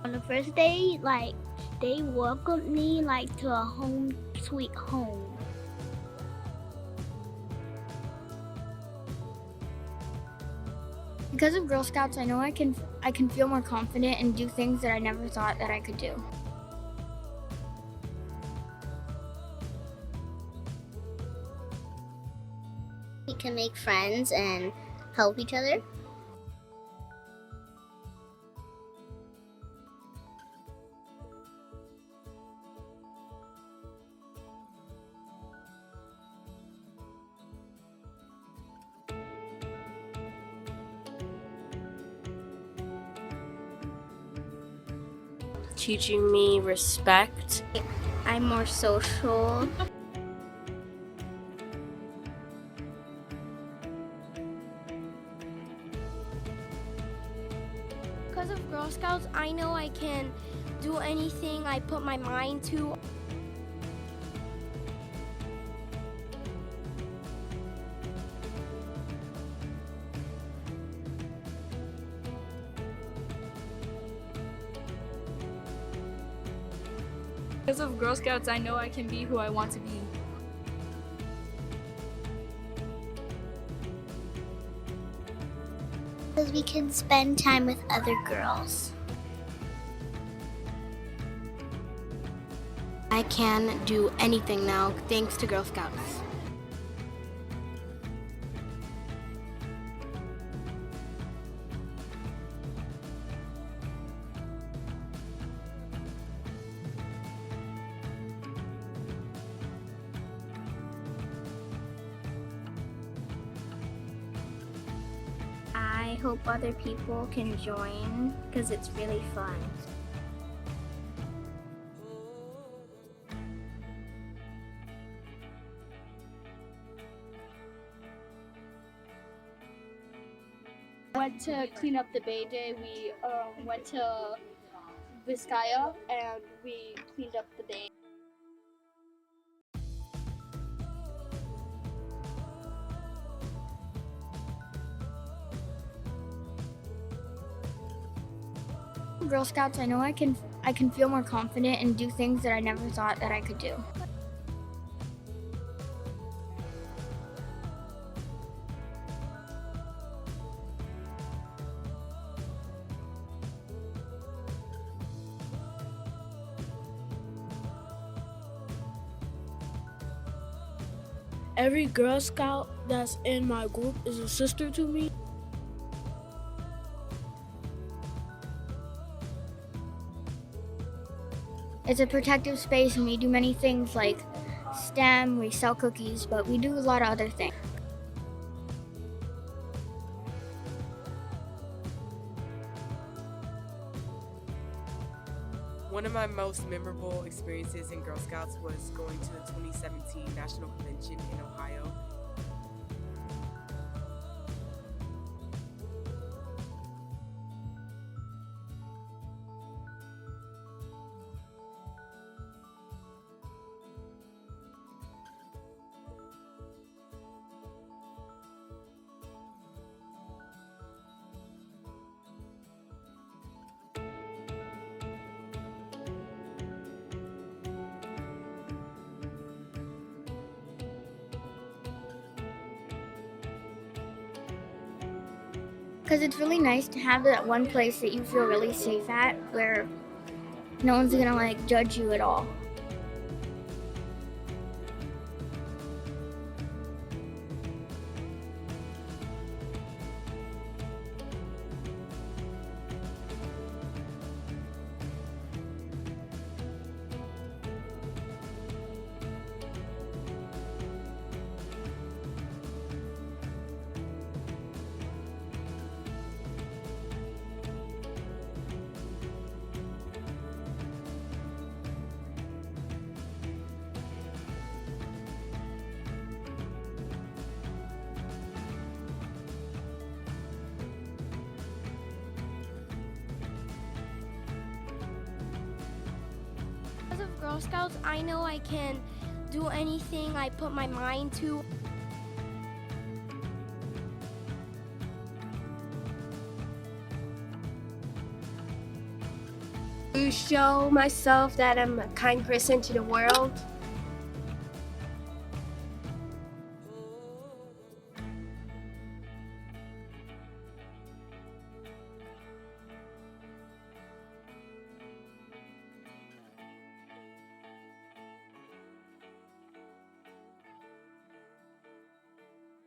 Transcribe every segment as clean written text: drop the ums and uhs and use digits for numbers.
On the first day, like, they welcomed me like to a home sweet home. Because of Girl Scouts, I know I can feel more confident and do things that I never thought that I could do. We can make friends and help each other. Teaching me respect. I'm more social. Because of Girl Scouts, I know I can do anything I put my mind to. Because of Girl Scouts, I know I can be who I want to be. Because we can spend time with other girls. I can do anything now thanks to Girl Scouts. I hope other people can join because it's really fun. Went to clean up the Bay Day. We went to Vizcaya and we cleaned up the bay. Girl Scouts, I know I can feel more confident and do things that I never thought that I could do. Every Girl Scout that's in my group is a sister to me. It's a protective space and we do many things like STEM, we sell cookies, but we do a lot of other things. One of my most memorable experiences in Girl Scouts was going to the 2017 National Convention in Ohio. Because it's really nice to have that one place that you feel really safe at where no one's gonna like judge you at all. Because of Girl Scouts, I know I can do anything I put my mind to. To show myself that I'm a kind person to the world.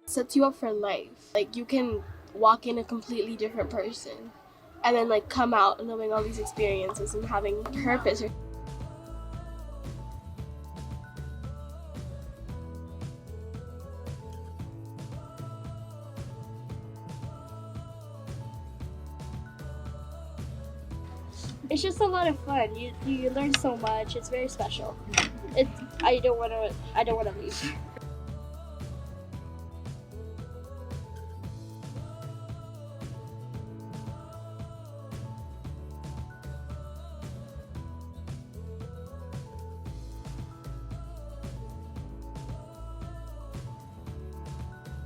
Sets you up for life. Like you can walk in a completely different person and then like come out knowing all these experiences and having purpose. It's just a lot of fun. You learn so much. It's very special. I don't want to leave.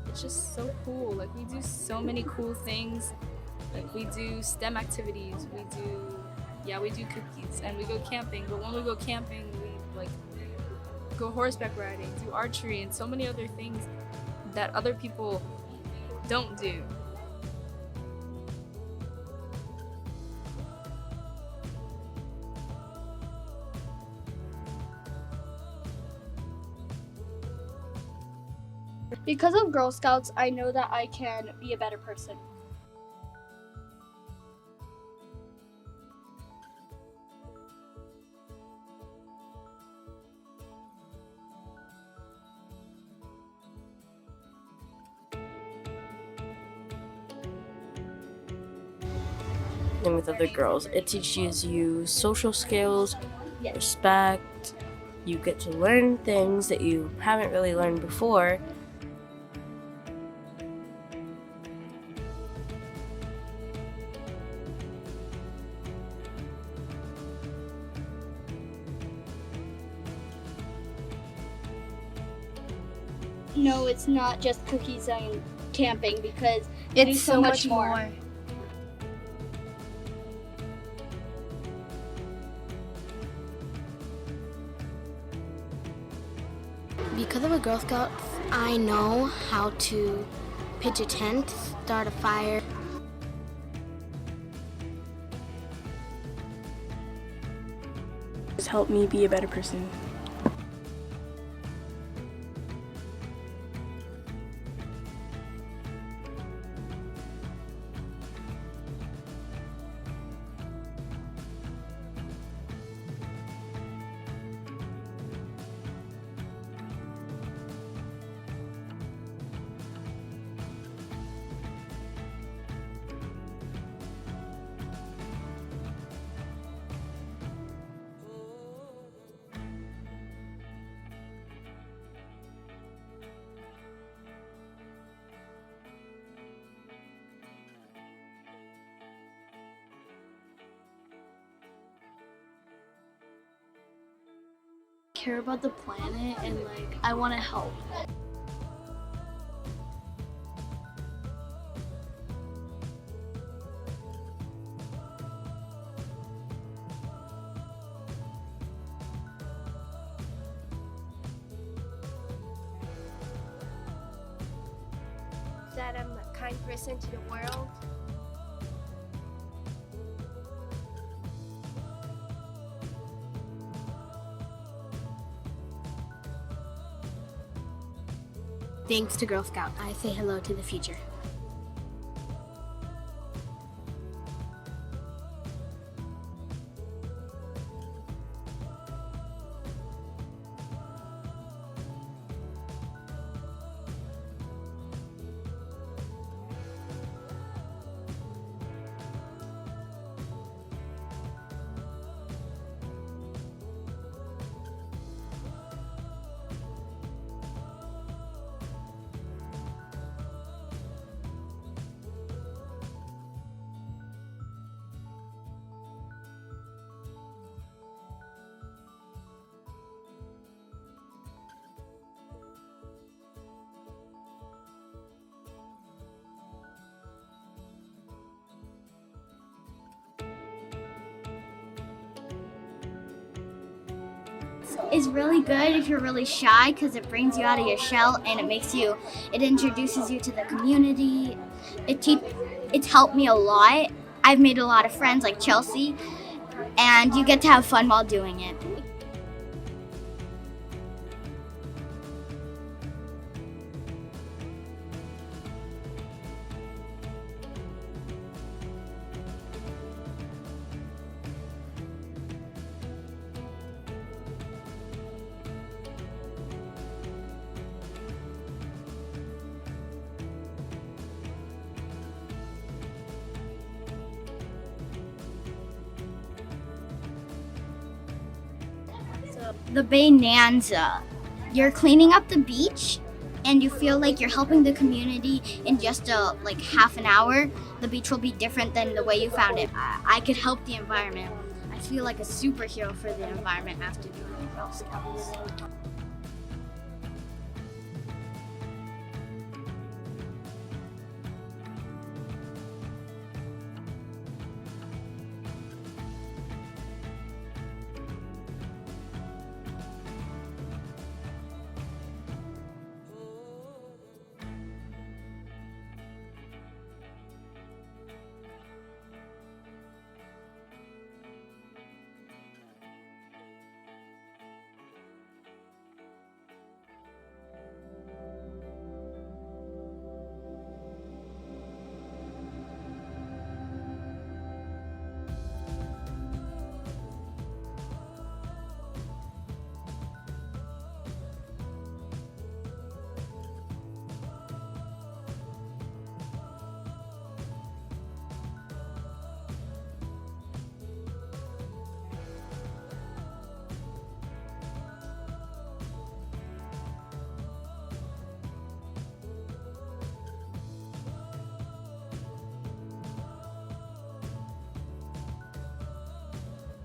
It's just so cool. Like we do so many cool things. Like we do STEM activities. We do cookies, and we go camping. But when we go camping, we like go horseback riding, do archery, and so many other things that other people don't do. Because of Girl Scouts, I know that I can be a better person. And with other girls, it teaches you social skills, respect. You get to learn things that you haven't really learned before. No, it's not just cookies and camping because it's so much more. Because of a Girl Scout, I know how to pitch a tent, start a fire. It's helped me be a better person. Care about the planet and like I want to help. That I'm a kind person to the world. Thanks to Girl Scout, I say hello to the future. is really good if you're really shy because it brings you out of your shell and it introduces you to the community. It's helped me a lot. I've made a lot of friends like Chelsea, and you get to have fun while doing it. The Bonanza. You're cleaning up the beach and you feel like you're helping the community in just like half an hour. The beach will be different than the way you found it. I could help the environment. I feel like a superhero for the environment after doing Girl Scouts.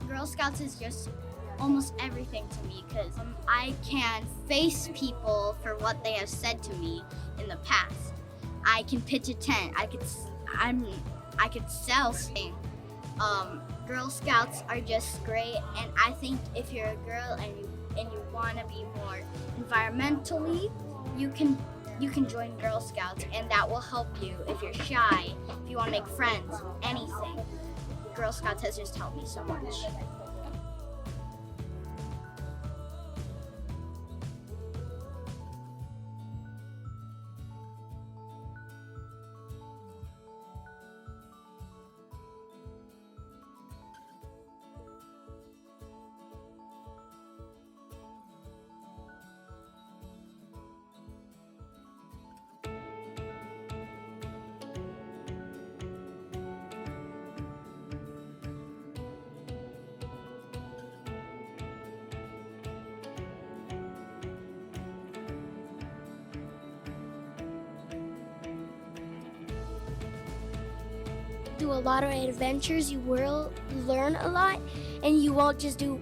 Girl Scouts is just almost everything to me because I can face people for what they have said to me in the past. I can pitch a tent. I could sell things. Girl Scouts are just great, and I think if you're a girl and you want to be more environmentally, you can join Girl Scouts, and that will help you if you're shy, if you want to make friends, anything. Girl Scouts has just helped me so much. Do a lot of adventures, you will learn a lot, and you won't just do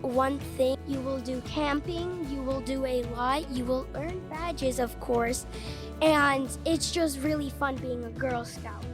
one thing. You will do camping, you will do a lot, you will earn badges, of course, and it's just really fun being a Girl Scout.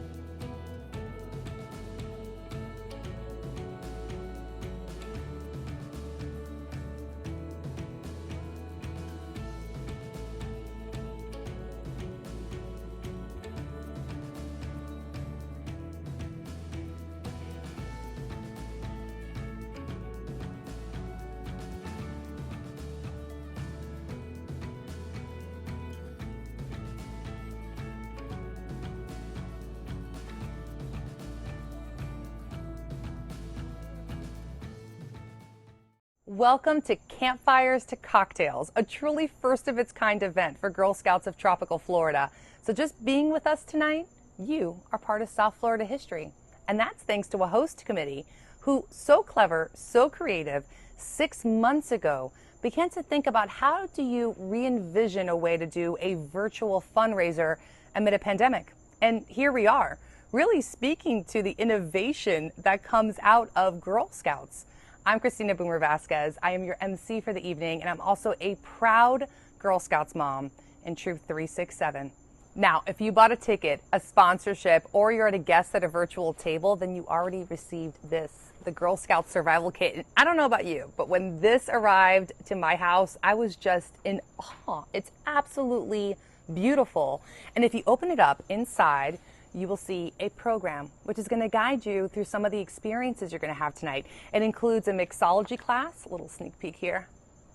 Welcome to Campfires to Cocktails, a truly first of its kind event for Girl Scouts of tropical Florida. So just being with us tonight, you are part of South Florida history. And that's thanks to a host committee who, so clever, so creative, 6 months ago began to think about how do you re-envision a way to do a virtual fundraiser amid a pandemic. And here we are, really speaking to the innovation that comes out of Girl Scouts. I'm Christina Boomer Vazquez. I am your MC for the evening, and I'm also a proud Girl Scouts mom in Troop 367. Now, if you bought a ticket, a sponsorship, or you're at a guest at a virtual table, then you already received this the Girl Scout survival kit. And I don't know about you, but when this arrived to my house, I was just in awe. It's absolutely beautiful. And if you open it up inside, you will see a program which is going to guide you through some of the experiences you're going to have tonight. It includes a mixology class, a little sneak peek here,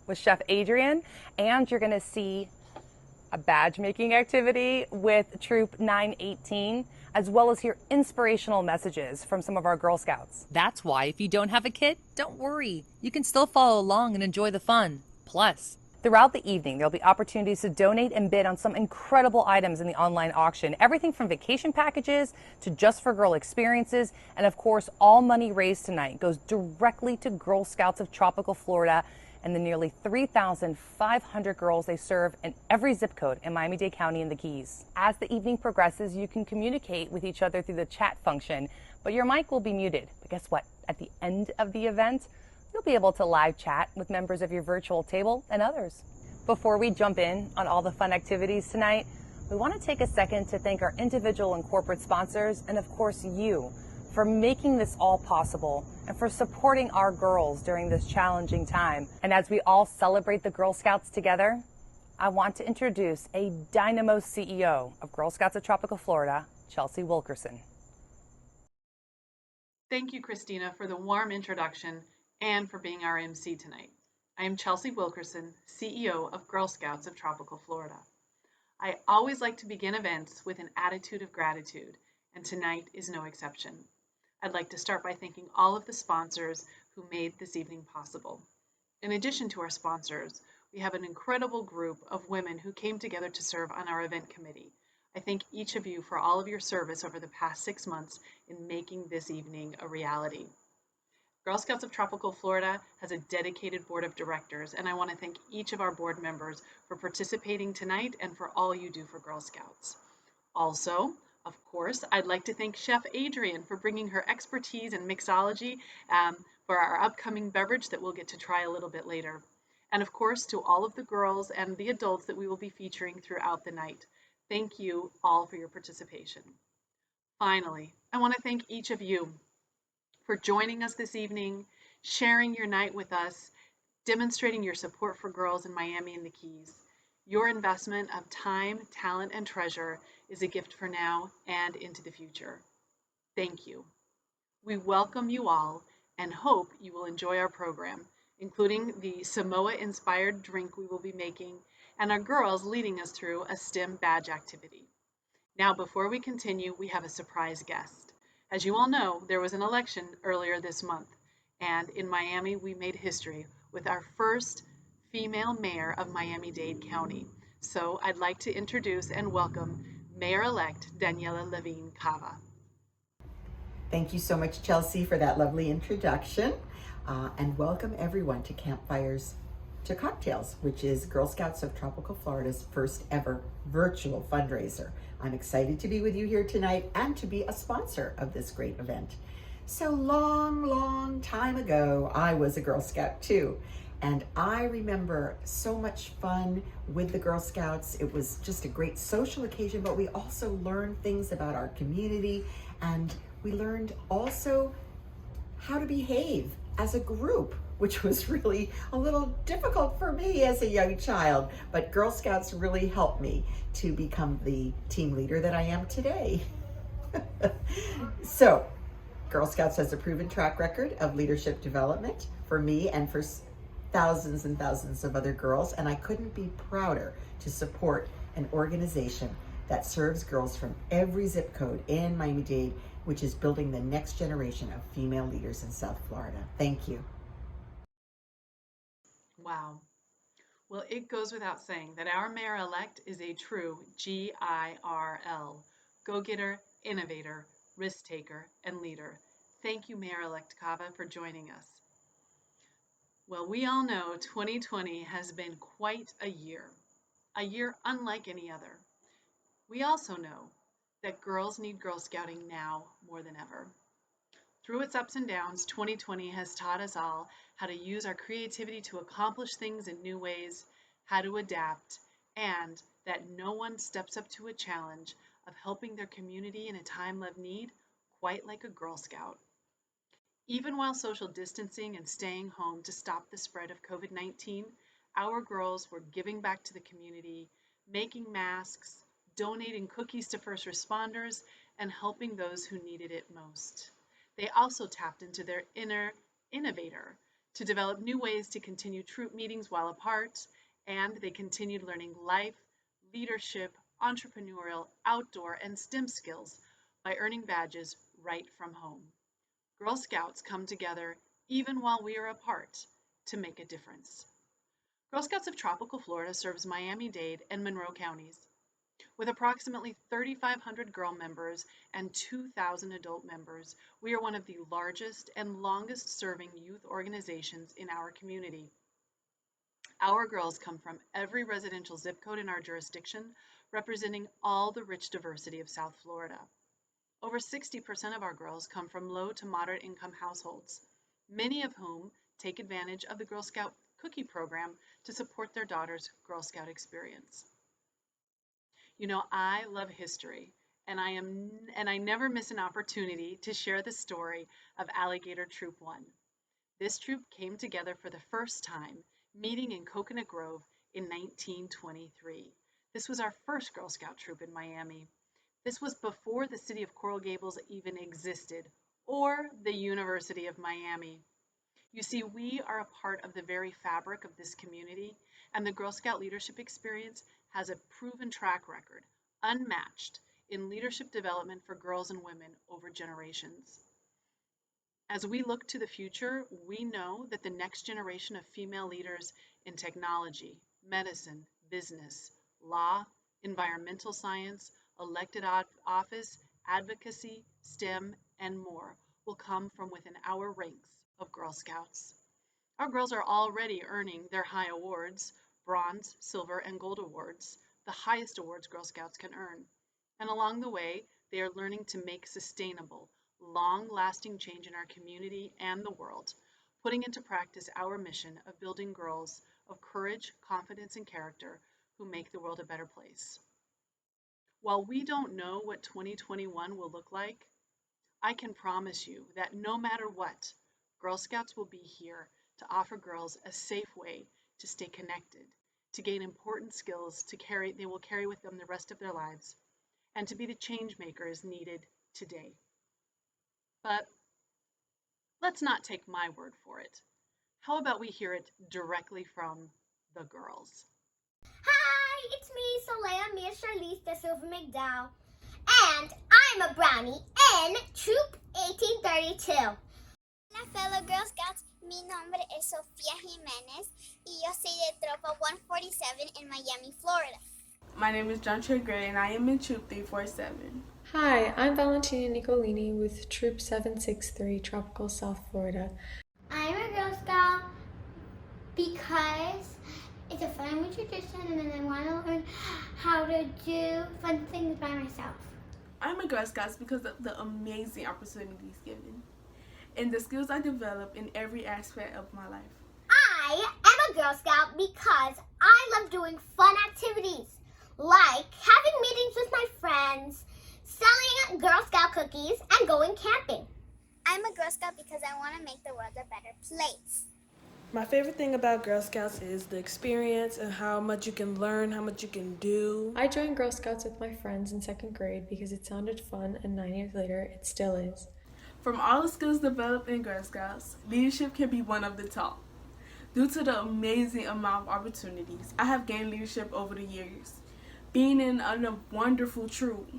with Chef Adrianne, and you're going to see a badge making activity with Troop 918, as well as hear inspirational messages from some of our Girl Scouts. That's why if you don't have a kit, don't worry. You can still follow along and enjoy the fun. Plus, throughout the evening, there'll be opportunities to donate and bid on some incredible items in the online auction. Everything from vacation packages to Just for Girl experiences. And of course, all money raised tonight goes directly to Girl Scouts of Tropical Florida and the nearly 3,500 girls they serve in every zip code in Miami-Dade County and the Keys. As the evening progresses, you can communicate with each other through the chat function, but your mic will be muted. But guess what? At the end of the event, you'll be able to live chat with members of your virtual table and others. Before we jump in on all the fun activities tonight, we want to take a second to thank our individual and corporate sponsors, and of course you, for making this all possible and for supporting our girls during this challenging time. And as we all celebrate the Girl Scouts together, I want to introduce a dynamo CEO of Girl Scouts of Tropical Florida, Chelsea Wilkerson. Thank you, Christina, for the warm introduction and for being our MC tonight. I am Chelsea Wilkerson, CEO of Girl Scouts of Tropical Florida. I always like to begin events with an attitude of gratitude, and tonight is no exception. I'd like to start by thanking all of the sponsors who made this evening possible. In addition to our sponsors, we have an incredible group of women who came together to serve on our event committee. I thank each of you for all of your service over the past 6 months in making this evening a reality. Girl Scouts of Tropical Florida has a dedicated board of directors, and I want to thank each of our board members for participating tonight and for all you do for Girl Scouts. Also, of course, I'd like to thank Chef Adrianne for bringing her expertise in mixology for our upcoming beverage that we'll get to try a little bit later. And of course, to all of the girls and the adults that we will be featuring throughout the night. Thank you all for your participation. Finally, I want to thank each of you for joining us this evening, sharing your night with us, demonstrating your support for girls in Miami and the Keys. Your investment of time, talent, and treasure is a gift for now and into the future. Thank you. We welcome you all and hope you will enjoy our program, including the Samoa-inspired drink we will be making and our girls leading us through a STEM badge activity. Now, before we continue, we have a surprise guest. As you all know, there was an election earlier this month, and in Miami, we made history with our first female mayor of Miami-Dade County. So I'd like to introduce and welcome Mayor-elect Daniela Levine Cava. Thank you so much, Chelsea, for that lovely introduction. And welcome everyone to Campfires to Cocktails, which is Girl Scouts of Tropical Florida's first ever virtual fundraiser. I'm excited to be with you here tonight and to be a sponsor of this great event. So long time ago, I was a Girl Scout too. And I remember so much fun with the Girl Scouts. It was just a great social occasion, but we also learned things about our community, and we learned also how to behave as a group, which was really a little difficult for me as a young child. But Girl Scouts really helped me to become the team leader that I am today. So, Girl Scouts has a proven track record of leadership development for me and for thousands and thousands of other girls, and I couldn't be prouder to support an organization that serves girls from every zip code in Miami-Dade, which is building the next generation of female leaders in South Florida. Thank you. Wow. Well, it goes without saying that our mayor-elect is a true GIRL, go-getter, innovator, risk-taker, and leader. Thank you, Mayor-elect Cava, for joining us. Well, we all know 2020 has been quite a year unlike any other. We also know that girls need Girl Scouting now more than ever. Through its ups and downs, 2020 has taught us all how to use our creativity to accomplish things in new ways, how to adapt, and that no one steps up to a challenge of helping their community in a time of need quite like a Girl Scout. Even while social distancing and staying home to stop the spread of COVID-19, our girls were giving back to the community, making masks, donating cookies to first responders, and helping those who needed it most. They also tapped into their inner innovator to develop new ways to continue troop meetings while apart, and they continued learning life, leadership, entrepreneurial, outdoor, and STEM skills by earning badges right from home. Girl Scouts come together even while we are apart to make a difference. Girl Scouts of Tropical Florida serves Miami-Dade and Monroe counties. With approximately 3,500 girl members and 2,000 adult members, we are one of the largest and longest-serving youth organizations in our community. Our girls come from every residential zip code in our jurisdiction, representing all the rich diversity of South Florida. Over 60% of our girls come from low to moderate income households, many of whom take advantage of the Girl Scout cookie program to support their daughter's Girl Scout experience. You know, I love history, and I never miss an opportunity to share the story of Alligator Troop 1. This troop came together for the first time, meeting in Coconut Grove in 1923. This was our first Girl Scout troop in Miami. This was before the city of Coral Gables even existed, or the University of Miami. You see, we are a part of the very fabric of this community, and the Girl Scout leadership experience has a proven track record, unmatched, in leadership development for girls and women over generations. As we look to the future, we know that the next generation of female leaders in technology, medicine, business, law, environmental science, elected office, advocacy, STEM, and more will come from within our ranks of Girl Scouts. Our girls are already earning their high awards, bronze, silver, and gold awards, the highest awards Girl Scouts can earn. And along the way, they are learning to make sustainable, long-lasting change in our community and the world, putting into practice our mission of building girls of courage, confidence, and character who make the world a better place. While we don't know what 2021 will look like, I can promise you that no matter what, Girl Scouts will be here to offer girls a safe way to stay connected, to gain important skills they will carry with them the rest of their lives, and to be the change makers needed today. But let's not take my word for it. How about we hear it directly from the girls? Hi, it's me, Solea Mia Charlize de Silva McDowell, and I'm a brownie in Troop 1832. Hola, fellow Girl Scouts. Mi nombre es Sofía Jiménez y yo soy de Tropa 147 in Miami, Florida. My name is John Trey Gray, and I am in Troop 347. Hi, I'm Valentina Nicolini with Troop 763, Tropical South Florida. I'm a Girl Scout because it's a family tradition and I want to learn how to do fun things by myself. I'm a Girl Scout because of the amazing opportunities given and the skills I develop in every aspect of my life. I am a Girl Scout because I love doing fun activities, like having meetings with my friends, selling Girl Scout cookies, and going camping. I'm a Girl Scout because I want to make the world a better place. My favorite thing about Girl Scouts is the experience and how much you can learn, how much you can do. I joined Girl Scouts with my friends in 2nd grade because it sounded fun, and 9 years later, it still is. From all the skills developed in Girl Scouts, leadership can be one of the top. Due to the amazing amount of opportunities I have gained leadership over the years, being in a wonderful troop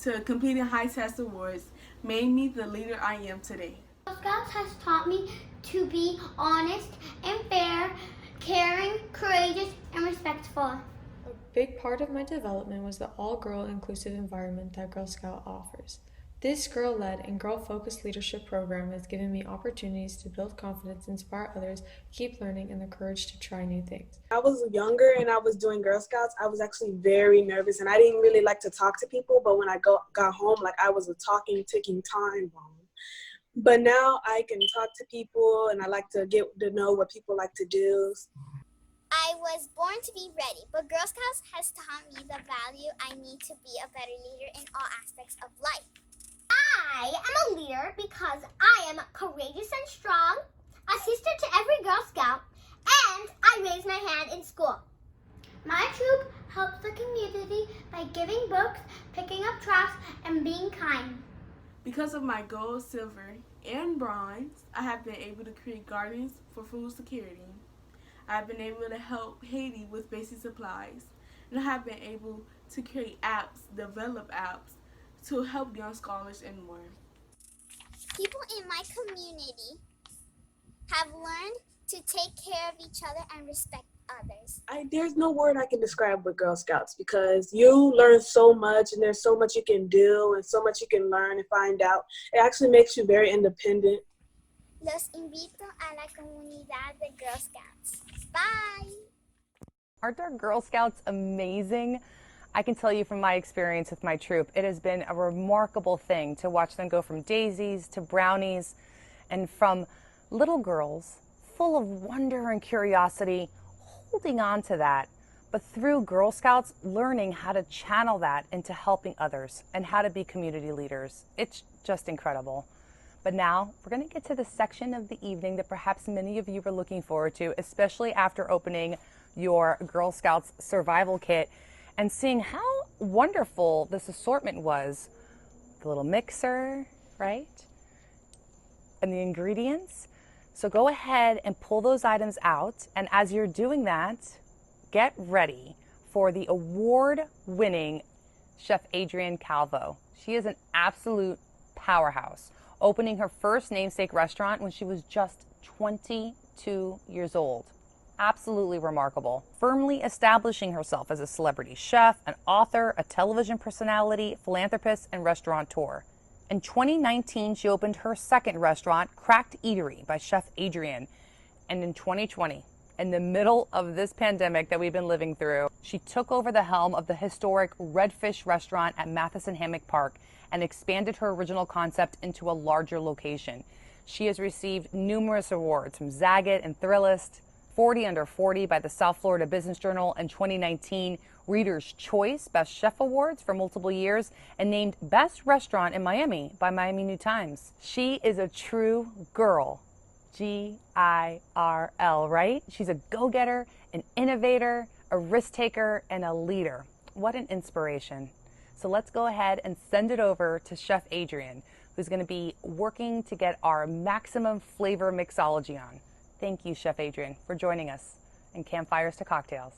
to completing high test awards made me the leader I am today. Girl Scouts has taught me to be honest and fair, caring, courageous, and respectful. A big part of my development was the all-girl inclusive environment that Girl Scout offers. This girl-led and girl-focused leadership program has given me opportunities to build confidence, inspire others, keep learning, and the courage to try new things. I was younger and I was doing Girl Scouts. I was actually very nervous and I didn't really like to talk to people, but when I got home, like I was a talking, ticking time bomb. But now I can talk to people and I like to get to know what people like to do. I was born to be ready, but Girl Scouts has taught me the value I need to be a better leader in all aspects of life. I am a leader because I am courageous and strong, a sister to every Girl Scout, and I raise my hand in school. My troop helps the community by giving books, picking up trash, and being kind. Because of my gold, silver, and bronze, I have been able to create gardens for food security. I have been able to help Haiti with basic supplies, and I have been able to create apps, develop apps to help young scholars and more. People in my community have learned to take care of each other and respect others. There's no word I can describe with Girl Scouts because you learn so much and there's so much you can do and so much you can learn and find out. It actually makes you very independent. Los invito a la comunidad de Girl Scouts. Bye! Aren't our Girl Scouts amazing? I can tell you from my experience with my troop, it has been a remarkable thing to watch them go from daisies to brownies and from little girls full of wonder and curiosity, holding on to that, but through Girl Scouts, learning how to channel that into helping others and how to be community leaders. It's just incredible. But now we're going to get to the section of the evening that perhaps many of you were looking forward to, especially after opening your Girl Scouts survival kit and seeing how wonderful this assortment was. The little mixer, right? And the ingredients. So go ahead and pull those items out. And as you're doing that, get ready for the award-winning Chef Adrianne Calvo. She is an absolute powerhouse, opening her first namesake restaurant when she was just 22 years old. Absolutely remarkable. Firmly establishing herself as a celebrity chef, an author, a television personality, philanthropist, and restaurateur. In 2019, she opened her second restaurant, Cracked Eatery by Chef Adrianne. And in 2020, in the middle of this pandemic that we've been living through, she took over the helm of the historic Redfish restaurant at Matheson Hammock Park and expanded her original concept into a larger location. She has received numerous awards from Zagat and Thrillist, 40 Under 40 by the South Florida Business Journal, and 2019 Reader's Choice Best Chef Awards for multiple years, and named Best Restaurant in Miami by Miami New Times. She is a true girl. G-I-R-L, right? She's a go-getter, an innovator, a risk-taker, and a leader. What an inspiration. So let's go ahead and send it over to Chef Adrianne, who's going to be working to get our maximum flavor mixology on. Thank you, Chef Adrianne, for joining us in Campfires to Cocktails.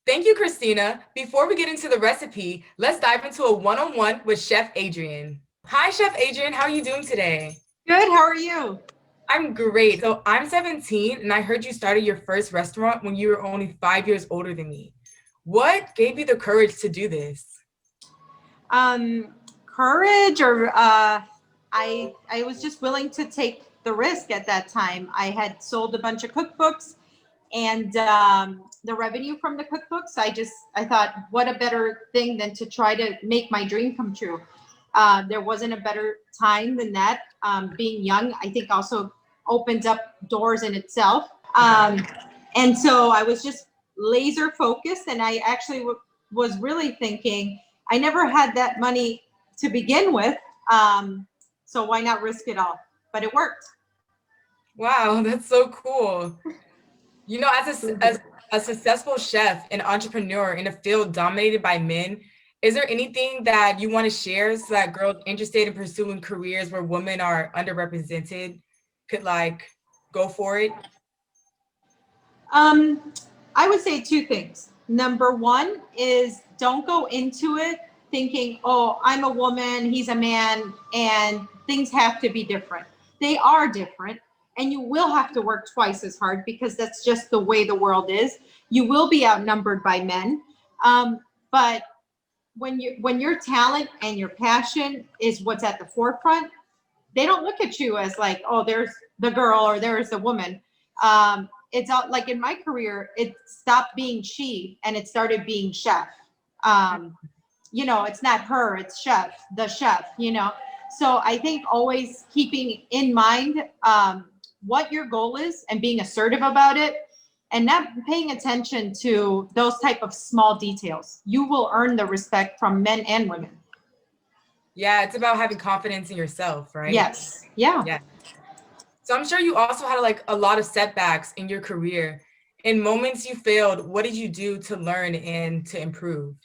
Thank you, Christina. Before we get into the recipe, let's dive into a one-on-one with Chef Adrianne. Hi, Chef Adrianne. How are you doing today? Good. How are you? I'm great. So I'm 17, and I heard you started your first restaurant when you were only 5 years older than me. What gave you the courage to do this? Courage, or I was just willing to take the risk at that time. I had sold a bunch of cookbooks, and the revenue from the cookbooks, I thought, what a better thing than to try to make my dream come true. There wasn't a better time than that. Being young, I think, also opens up doors in itself. And so I was just laser focused, and I actually was really thinking, I never had that money to begin with, so why not risk it all? But it worked. Wow, that's so cool. You know, as a successful chef and entrepreneur in a field dominated by men, is there anything that you want to share so that girls interested in pursuing careers where women are underrepresented could go for it? I would say two things. Number one is don't go into it thinking, oh, I'm a woman, he's a man, and things have to be different. They are different, and you will have to work twice as hard because that's just the way the world is. You will be outnumbered by men, but when your talent and your passion is what's at the forefront, they don't look at you as like, oh, there's the girl or there's the woman. It's all, like in my career, it stopped being she and it started being chef. You know, it's not her, it's chef, the chef, you know. So I think always keeping in mind what your goal is and being assertive about it, and not paying attention to those type of small details. You will earn the respect from men and women. Yeah, it's about having confidence in yourself, right? Yes. Yeah. Yeah. So I'm sure you also had like a lot of setbacks in your career. In moments you failed, what did you do to learn and to improve?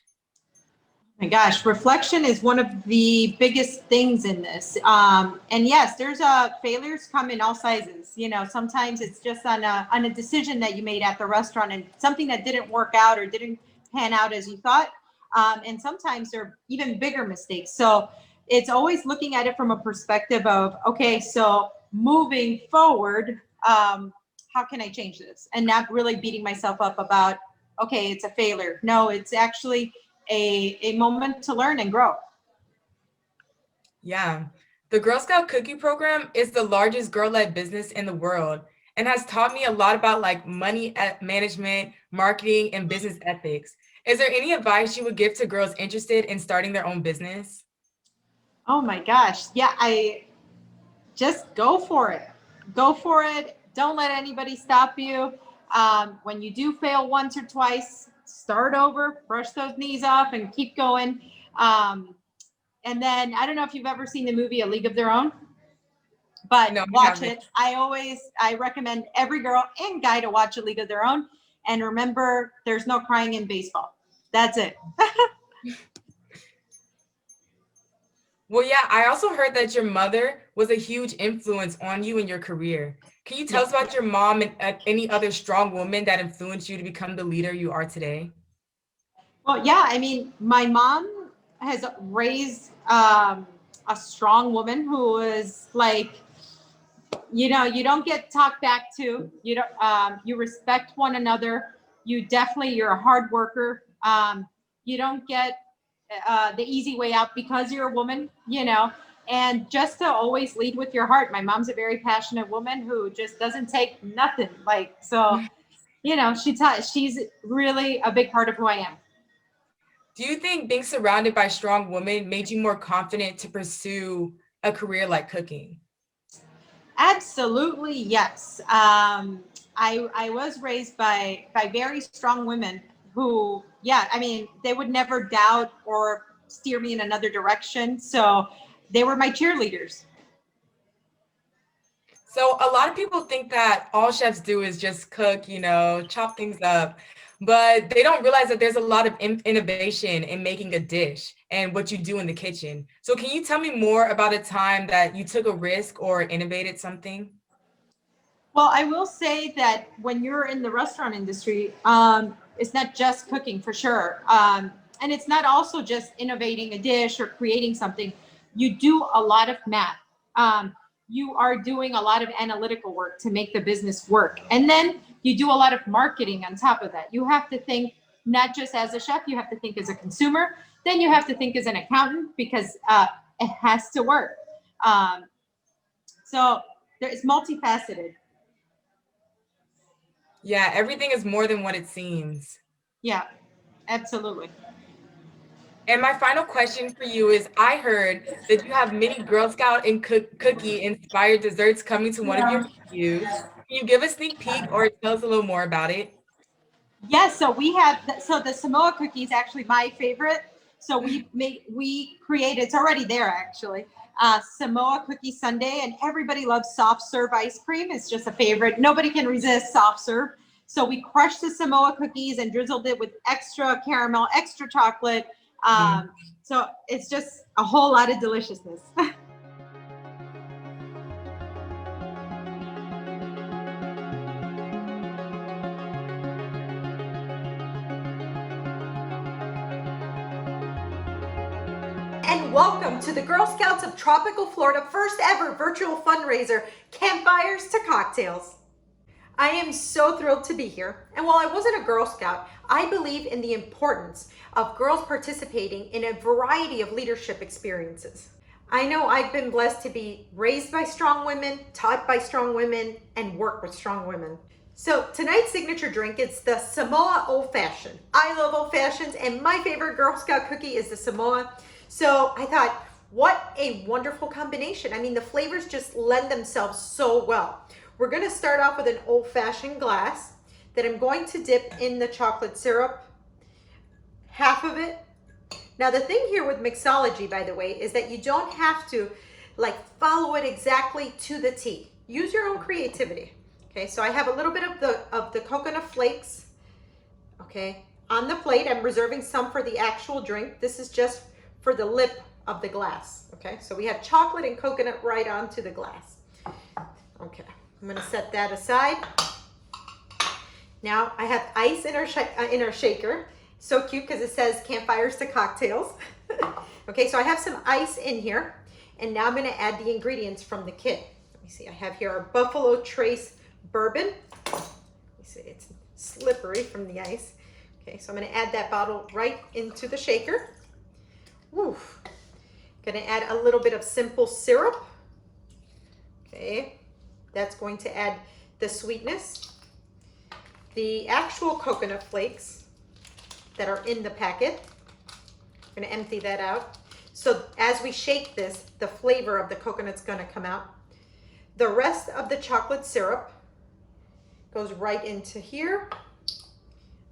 My gosh, reflection is one of the biggest things in this. And yes, there's failures come in all sizes. You know, sometimes it's just on a decision that you made at the restaurant and something that didn't work out or didn't pan out as you thought. And sometimes there are even bigger mistakes. So it's always looking at it from a perspective of, okay, so moving forward, how can I change this? And not really beating myself up about, okay, it's a failure. No, it's actually a moment to learn and grow. Yeah. The Girl Scout Cookie Program is the largest girl-led business in the world and has taught me a lot about like money management, marketing, and business ethics. Is there any advice you would give to girls interested in starting their own business? Oh my gosh. Yeah, I just go for it. Go for it. Don't let anybody stop you. When you do fail once or twice, start over, brush those knees off, and keep going. And then I don't know if you've ever seen the movie A League of Their Own, but No, watch it. I recommend every girl and guy to watch A League of Their Own. And remember, there's no crying in baseball. That's it. Well, yeah, I also heard that your mother was a huge influence on you in your career. Can you tell us about your mom and any other strong woman that influenced you to become the leader you are today? Well, yeah, I mean, my mom has raised a strong woman who is like, you know, you don't get talked back to. You don't. You respect one another. You're a hard worker. You don't get the easy way out because you're a woman. You know, and just to always lead with your heart. My mom's a very passionate woman who just doesn't take nothing. Like so, you know, she's really a big part of who I am. Do you think being surrounded by strong women made you more confident to pursue a career like cooking? Absolutely, yes. I was raised by very strong women who, yeah, I mean, they would never doubt or steer me in another direction. So they were my cheerleaders. So a lot of people think that all chefs do is just cook, you know, chop things up, but they don't realize that there's a lot of innovation in making a dish and what you do in the kitchen. So can you tell me more about a time that you took a risk or innovated something? Well, I will say that when you're in the restaurant industry, it's not just cooking for sure. And it's not also just innovating a dish or creating something. You do a lot of math. You are doing a lot of analytical work to make the business work. And then you do a lot of marketing on top of that. You have to think not just as a chef, you have to think as a consumer. Then you have to think as an accountant because it has to work. So it's multifaceted. Yeah, everything is more than what it seems. Yeah, absolutely. And my final question for you is, I heard that you have many Girl Scout and cookie inspired desserts coming to one of your menus. Can you give a sneak peek or tell us a little more about it? Yes, so we have the Samoa cookie is actually my favorite. So we created, it's already there actually, Samoa cookie sundae, and everybody loves soft serve ice cream. It's just a favorite. Nobody can resist soft serve. So we crushed the Samoa cookies and drizzled it with extra caramel, extra chocolate. So it's just a whole lot of deliciousness. And welcome to the Girl Scouts of Tropical Florida first ever virtual fundraiser, Campfires to Cocktails. I am so thrilled to be here. And while I wasn't a Girl Scout, I believe in the importance of girls participating in a variety of leadership experiences. I know I've been blessed to be raised by strong women, taught by strong women, and work with strong women. So tonight's signature drink is the Samoa Old Fashioned. I love old fashions, and my favorite Girl Scout cookie is the Samoa. So I thought, what a wonderful combination. I mean, the flavors just lend themselves so well. We're gonna start off with an old-fashioned glass that I'm going to dip in the chocolate syrup, half of it, Now the thing here with mixology, by the way, is that you don't have to like follow it exactly to the T. Use your own creativity. Okay, so I have a little bit of the coconut flakes, okay, on the plate. I'm reserving some for the actual drink. This is just for the lip of the glass, okay? So we have chocolate and coconut right onto the glass. Okay, I'm gonna set that aside. Now I have ice in our shaker. So cute because it says Campfires to Cocktails. Okay, so I have some ice in here, and now I'm gonna add the ingredients from the kit. Let me see, I have here our Buffalo Trace bourbon. Let me see, it's slippery from the ice. Okay, so I'm gonna add that bottle right into the shaker. Woo. Gonna add a little bit of simple syrup. Okay, that's going to add the sweetness. The actual coconut flakes that are in the packet. I'm gonna empty that out. So as we shake this, the flavor of the coconut's gonna come out. The rest of the chocolate syrup goes right into here.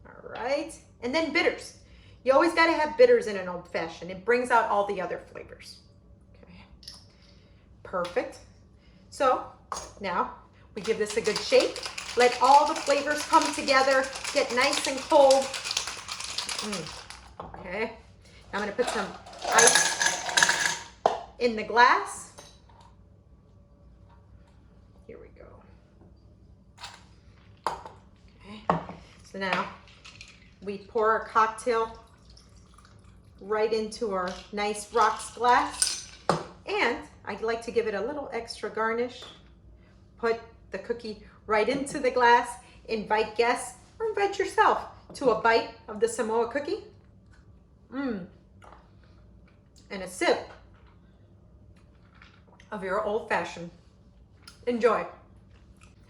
All right, and then bitters. You always gotta have bitters in an old fashioned. It brings out all the other flavors. Okay, perfect. So now we give this a good shake. Let all the flavors come together, get nice and cold. Okay, now I'm gonna put some ice in the glass. Here we go. Okay, so now we pour our cocktail right into our nice rocks glass. And I'd like to give it a little extra garnish. Put the cookie right into the glass. Invite guests or invite yourself to a bite of the Samoa cookie. And a sip of your old fashioned. Enjoy.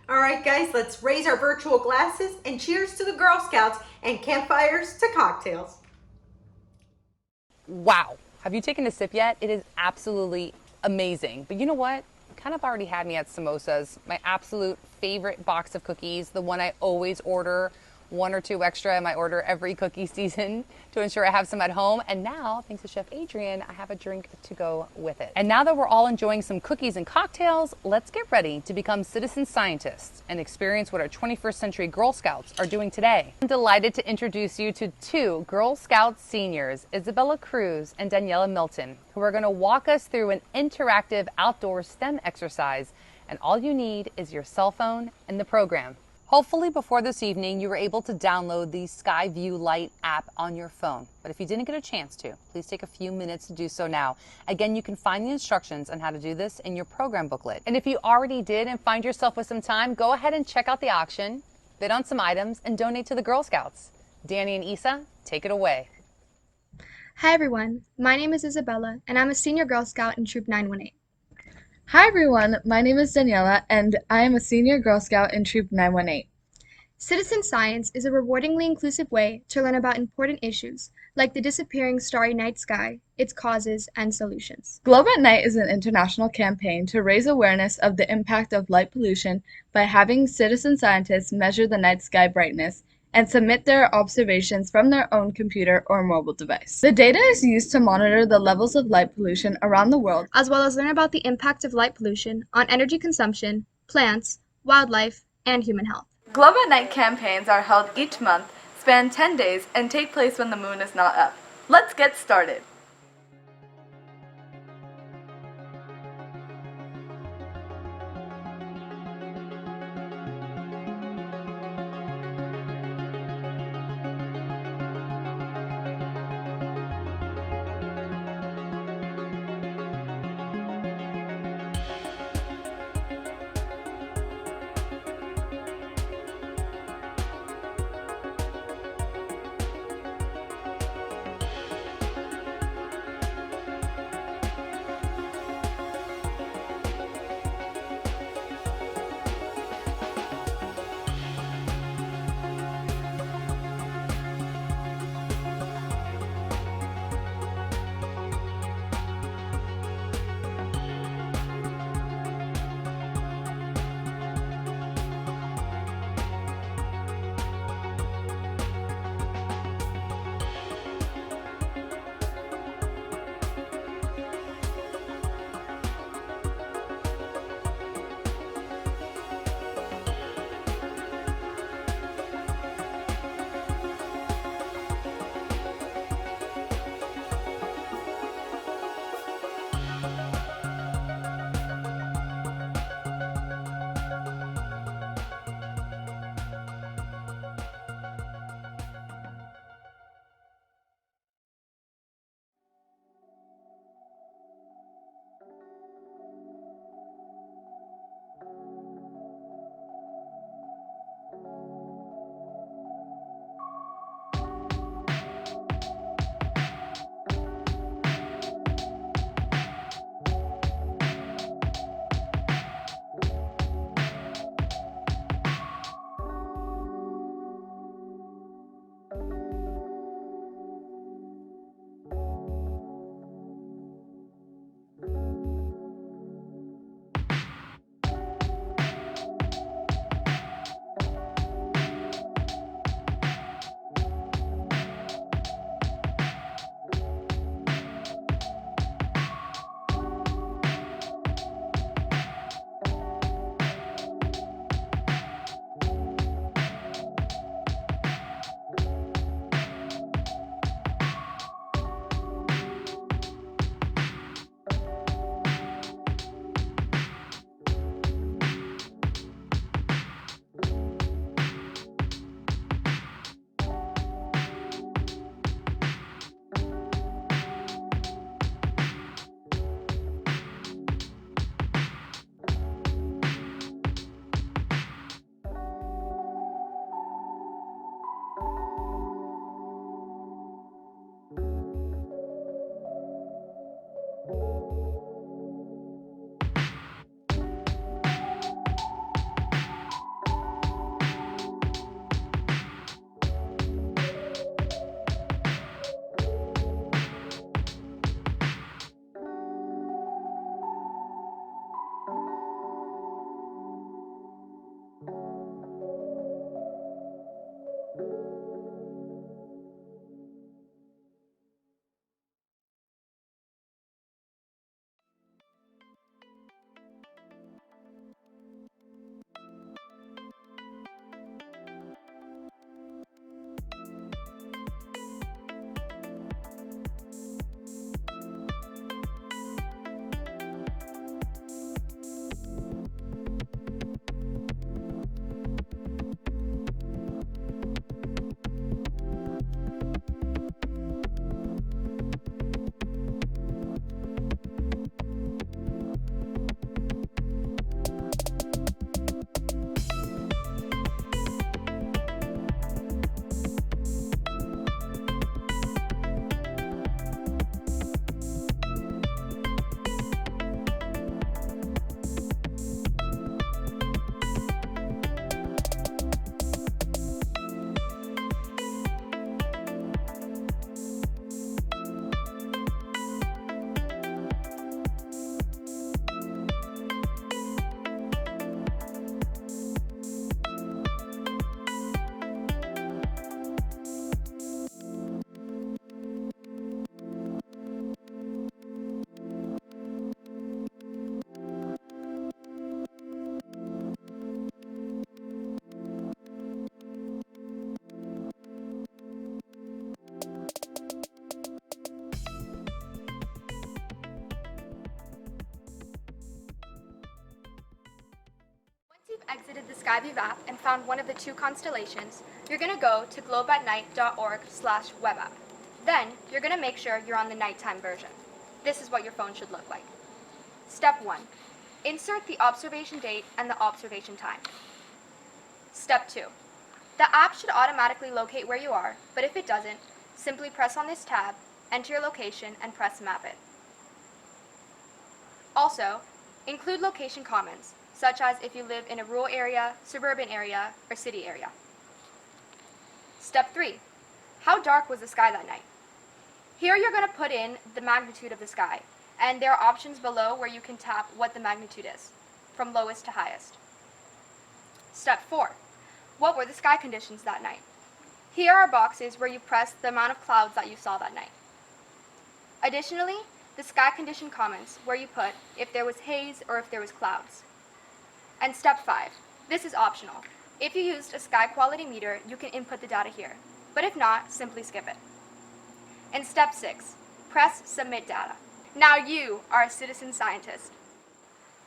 All right, guys, let's raise our virtual glasses and cheers to the Girl Scouts and Campfires to Cocktails. Wow. Have you taken a sip yet? It is absolutely amazing. But you know what? Kind of already had me at samosas. My absolute favorite box of cookies, the one I always order, 1 or 2 extra in my order every cookie season to ensure I have some at home. And now, thanks to Chef Adrianne, I have a drink to go with it. And now that we're all enjoying some cookies and cocktails, let's get ready to become citizen scientists and experience what our 21st century Girl Scouts are doing today. I'm delighted to introduce you to 2 Girl Scout seniors, Isabella Cruz and Daniela Milton, who are going to walk us through an interactive outdoor STEM exercise. And all you need is your cell phone and the program. Hopefully before this evening, you were able to download the Skyview Lite app on your phone. But if you didn't get a chance to, please take a few minutes to do so now. Again, you can find the instructions on how to do this in your program booklet. And if you already did and find yourself with some time, go ahead and check out the auction, bid on some items, and donate to the Girl Scouts. Danny and Isa, take it away. Hi everyone, my name is Isabella, and I'm a senior Girl Scout in Troop 918. Hi everyone, my name is Daniela, and I am a senior Girl Scout in Troop 918. Citizen science is a rewardingly inclusive way to learn about important issues, like the disappearing starry night sky, its causes, and solutions. Globe at Night is an international campaign to raise awareness of the impact of light pollution by having citizen scientists measure the night sky brightness and submit their observations from their own computer or mobile device. The data is used to monitor the levels of light pollution around the world, as well as learn about the impact of light pollution on energy consumption, plants, wildlife, and human health. Globe at Night campaigns are held each month, span 10 days, and take place when the moon is not up. Let's get started. Once you've exited the Skyview app and found one of the two constellations, you're going to go to globeatnight.org/web app. Then, you're going to make sure you're on the nighttime version. This is what your phone should look like. Step 1. Insert the observation date and the observation time. Step 2. The app should automatically locate where you are, but if it doesn't, simply press on this tab, enter your location, and press Map It. Also, include location comments, such as if you live in a rural area, suburban area, or city area. Step 3. How dark was the sky that night? Here you're going to put in the magnitude of the sky, and there are options below where you can tap what the magnitude is, from lowest to highest. Step 4. What were the sky conditions that night? Here are boxes where you press the amount of clouds that you saw that night. Additionally, the sky condition comments where you put if there was haze or if there was clouds. And step 5. This is optional. If you used a sky quality meter, you can input the data here, but if not, simply skip it. And step 6. Press Submit Data. Now you are a citizen scientist.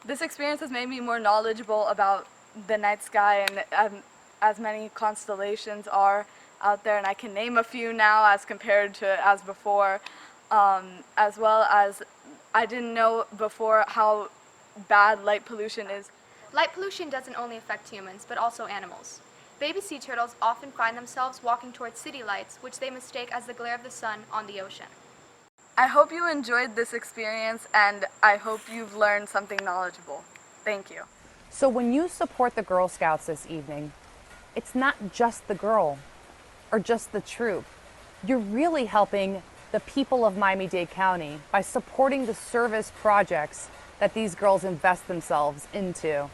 This experience has made me more knowledgeable about the night sky and as many constellations are out there, and I can name a few now as compared to as before, as well as I didn't know before how bad light pollution is. Light pollution doesn't only affect humans, but also animals. Baby sea turtles often find themselves walking towards city lights, which they mistake as the glare of the sun on the ocean. I hope you enjoyed this experience, and I hope you've learned something knowledgeable. Thank you. So when you support the Girl Scouts this evening, it's not just the girl. or just the troop. You're really helping the people of Miami-Dade County by supporting the service projects that these girls invest themselves into,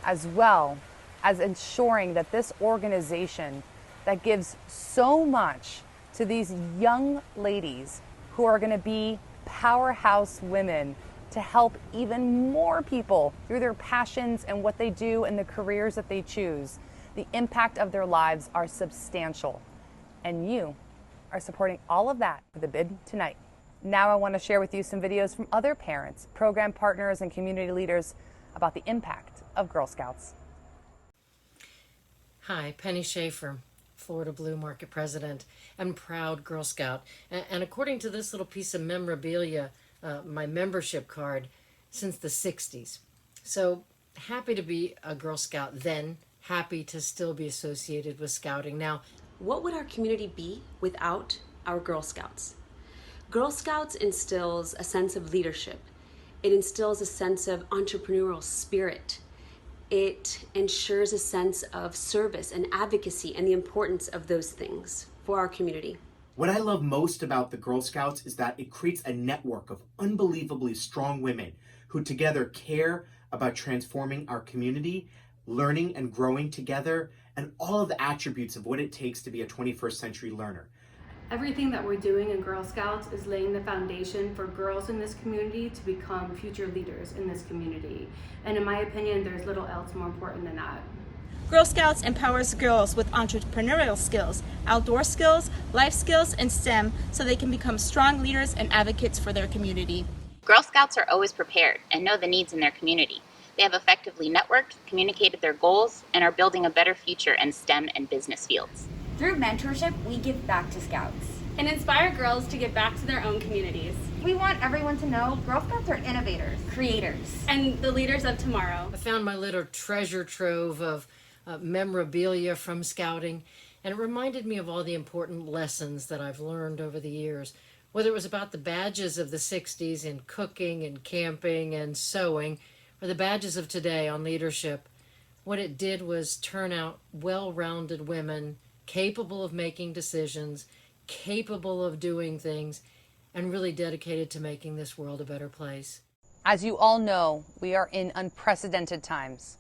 as well as ensuring that this organization that gives so much to these young ladies who are going to be powerhouse women to help even more people through their passions and what they do and the careers that they choose. The impact of their lives are substantial, and you are supporting all of that with a bid tonight. Now I want to share with you some videos from other parents, program partners, and community leaders about the impact of Girl Scouts. Hi, Penny Schaefer, Florida Blue Market President and proud Girl Scout. And according to this little piece of memorabilia, my membership card, since the 60s. So happy to be a Girl Scout then, happy to still be associated with Scouting now. What would our community be without our Girl Scouts? Girl Scouts instills a sense of leadership. It instills a sense of entrepreneurial spirit. It ensures a sense of service and advocacy and the importance of those things for our community. What I love most about the Girl Scouts is that it creates a network of unbelievably strong women who together care about transforming our community, learning and growing together, and all of the attributes of what it takes to be a 21st century learner. Everything that we're doing in Girl Scouts is laying the foundation for girls in this community to become future leaders in this community. And in my opinion, there's little else more important than that. Girl Scouts empowers girls with entrepreneurial skills, outdoor skills, life skills, and STEM so they can become strong leaders and advocates for their community. Girl Scouts are always prepared and know the needs in their community. They have effectively networked, communicated their goals, and are building a better future in STEM and business fields. Through mentorship, we give back to Scouts and inspire girls to give back to their own communities. We want everyone to know Girl Scouts are innovators, creators, and the leaders of tomorrow. I found my little treasure trove of memorabilia from Scouting, and it reminded me of all the important lessons that I've learned over the years, whether it was about the badges of the 60s in cooking and camping and sewing, or the badges of today on leadership. What it did was turn out well-rounded women capable of making decisions, capable of doing things, and really dedicated to making this world a better place. As you all know, we are in unprecedented times,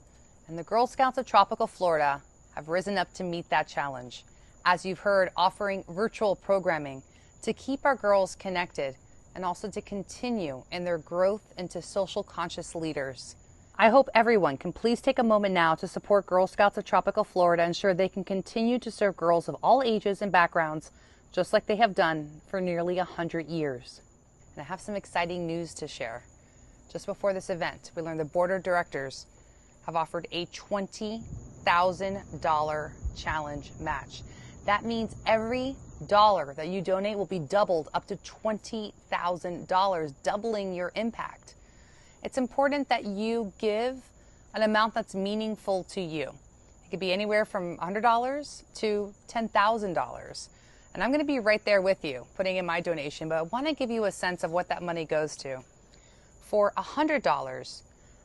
and the Girl Scouts of Tropical Florida have risen up to meet that challenge. As you've heard, offering virtual programming to keep our girls connected and also to continue in their growth into social conscious leaders. I hope everyone can please take a moment now to support Girl Scouts of Tropical Florida and ensure they can continue to serve girls of all ages and backgrounds, just like they have done for nearly 100 years. And I have some exciting news to share. Just before this event, we learned the board of directors have offered a $20,000 challenge match. That means every dollar that you donate will be doubled up to $20,000, doubling your impact. It's important that you give an amount that's meaningful to you. It could be anywhere from $100 to $10,000. And I'm going to be right there with you, putting in my donation, but I want to give you a sense of what that money goes to. For $100,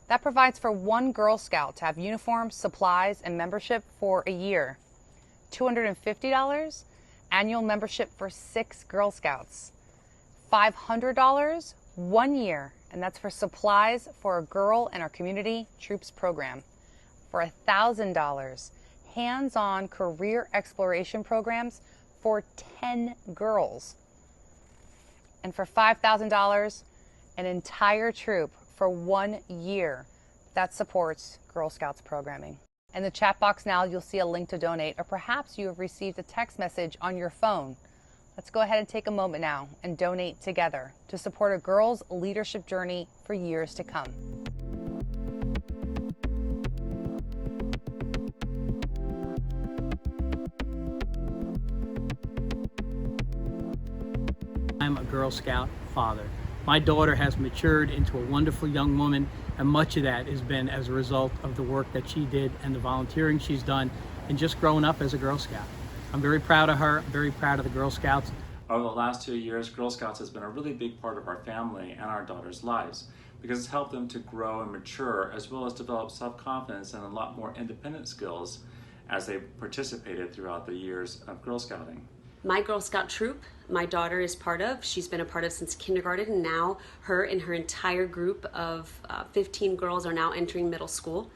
that provides for one Girl Scout to have uniforms, supplies, and membership for a year. $250, annual membership for 6 Girl Scouts. $500, 1 year, and that's for supplies for a girl in our community troops program. For $1,000, hands-on career exploration programs for 10 girls. And for $5,000, an entire troop for 1 year that supports Girl Scouts programming. In the chat box now, you'll see a link to donate, or perhaps you have received a text message on your phone. Let's go ahead and take a moment now and donate together to support a girl's leadership journey for years to come. I'm a Girl Scout father. My daughter has matured into a wonderful young woman, and much of that has been as a result of the work that she did and the volunteering she's done and just growing up as a Girl Scout. I'm very proud of her. I'm very proud of the Girl Scouts. Over the last 2 years, Girl Scouts has been a really big part of our family and our daughters' lives because it's helped them to grow and mature, as well as develop self-confidence and a lot more independent skills. as they participated throughout the years of Girl Scouting. My Girl Scout troop, my daughter is part of. She's been a part of since kindergarten, and now her and her entire group of 15 girls are now entering middle school.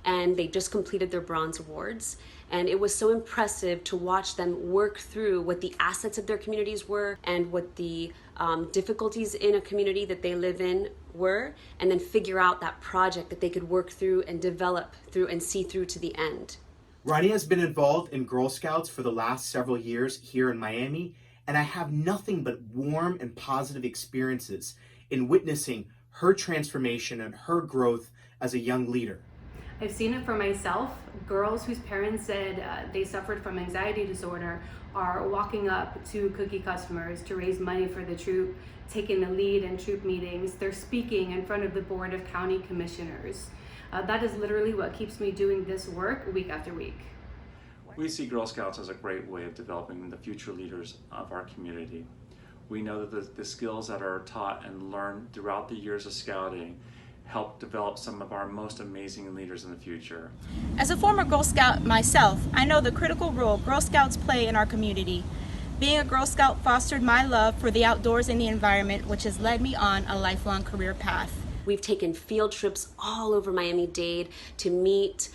And they just completed their bronze awards. And it was so impressive to watch them work through what the assets of their communities were and what the difficulties in a community that they live in were, and then figure out that project that they could work through and develop through and see through to the end. Rania has been involved in Girl Scouts for the last several years here in Miami, and I have nothing but warm and positive experiences in witnessing her transformation and her growth as a young leader. I've seen it for myself. Girls whose parents said they suffered from anxiety disorder are walking up to cookie customers to raise money for the troop, taking the lead in troop meetings. They're speaking in front of the Board of County Commissioners. That is literally what keeps me doing this work week after week. We see Girl Scouts as a great way of developing the future leaders of our community. We know that the skills that are taught and learned throughout the years of scouting help develop some of our most amazing leaders in the future. As a former Girl Scout myself, I know the critical role Girl Scouts play in our community. Being a Girl Scout fostered my love for the outdoors and the environment, which has led me on a lifelong career path. We've taken field trips all over Miami-Dade to meet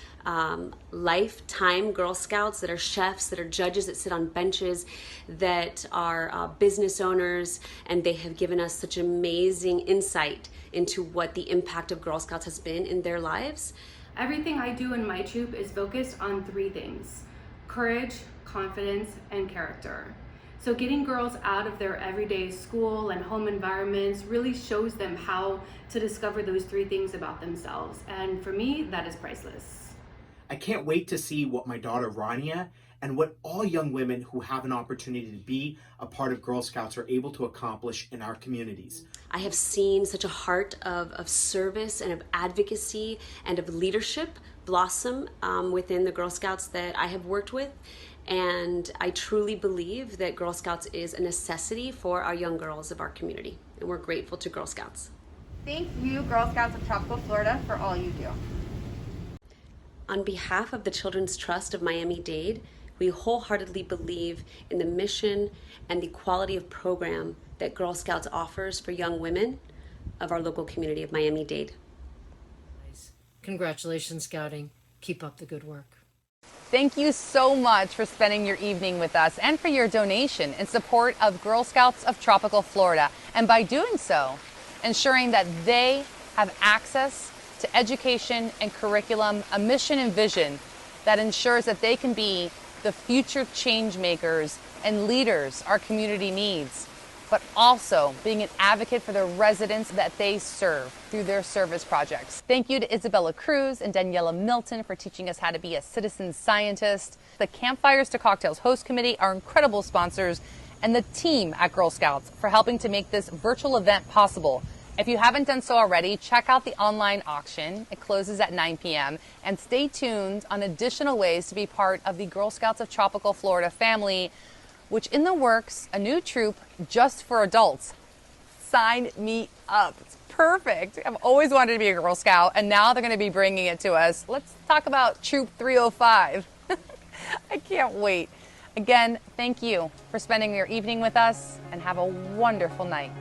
lifetime Girl Scouts that are chefs, that are judges, that sit on benches, that are business owners, and they have given us such amazing insight into what the impact of Girl Scouts has been in their lives. Everything I do in my troop is focused on 3 things: courage, confidence, and character. So getting girls out of their everyday school and home environments really shows them how to discover those 3 things about themselves. And for me, that is priceless. I can't wait to see what my daughter Rania and what all young women who have an opportunity to be a part of Girl Scouts are able to accomplish in our communities. I have seen such a heart of service and of advocacy and of leadership blossom within the Girl Scouts that I have worked with. And I truly believe that Girl Scouts is a necessity for our young girls of our community. And we're grateful to Girl Scouts. Thank you, Girl Scouts of Tropical Florida, for all you do. On behalf of the Children's Trust of Miami-Dade, we wholeheartedly believe in the mission and the quality of program that Girl Scouts offers for young women of our local community of Miami-Dade. Congratulations, Scouting. Keep up the good work. Thank you so much for spending your evening with us and for your donation in support of Girl Scouts of Tropical Florida. And by doing so, ensuring that they have access to education and curriculum, a mission and vision that ensures that they can be the future change makers and leaders our community needs, but also being an advocate for the residents that they serve through their service projects. Thank you to Isabella Cruz and Daniela Milton for teaching us how to be a citizen scientist. The Campfires to Cocktails host committee are incredible sponsors, and the team at Girl Scouts for helping to make this virtual event possible. If you haven't done so already, check out the online auction. It closes at 9 p.m. And stay tuned on additional ways to be part of the Girl Scouts of Tropical Florida family, which in the works, a new troop just for adults. Sign me up. It's perfect. I've always wanted to be a Girl Scout, and now they're going to be bringing it to us. Let's talk about Troop 305. I can't wait. Again, thank you for spending your evening with us, and have a wonderful night.